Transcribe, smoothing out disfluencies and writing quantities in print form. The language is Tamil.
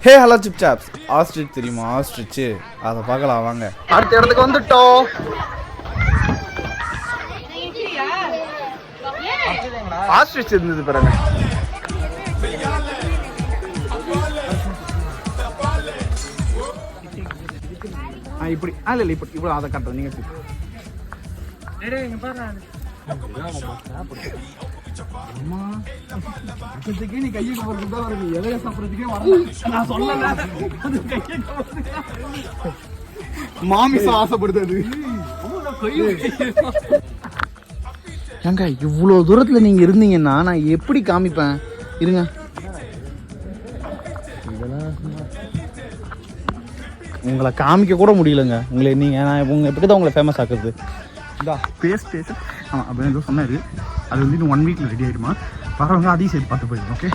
Hey hello chip chops, ostrich தெரியுமா? ஆஸ்ட்ரிச்சு அதை பார்க்கலாம் வாங்க. அடுத்த இடத்துக்கு வந்துட்டோம். ஆஸ்ட்ரிச் இருந்தது பாருங்க. இப்படி இல்ல இப்படி இப்படி அதை காட்டுறது நீங்க நீ கையுக்கு போறதுக்கு தான் வருது, எதைய சாப்பிட்றதுக்கே வரல. நான் சொல்லல, மாமிசம் ஆசைப்படுது. ஏங்க இவ்வளோ தூரத்தில் நீங்கள் இருந்தீங்கன்னா நான் எப்படி காமிப்பேன்? இருங்க, உங்களை காமிக்க கூட முடியலங்க. உங்களை நீங்கள் நான் உங்கள் எப்படி தான் உங்களை ஃபேமஸ் ஆக்குறது? இந்த பேஸ்ட் ஆமாம் அப்படின்னு ஏதோ சொன்னார். அது வந்து இன்னும் 1 வீக்கில் ரெடி ஆகிடுமா? வரவங்க அதையும் சேர்த்து பார்த்து போயிடும். ஓகே.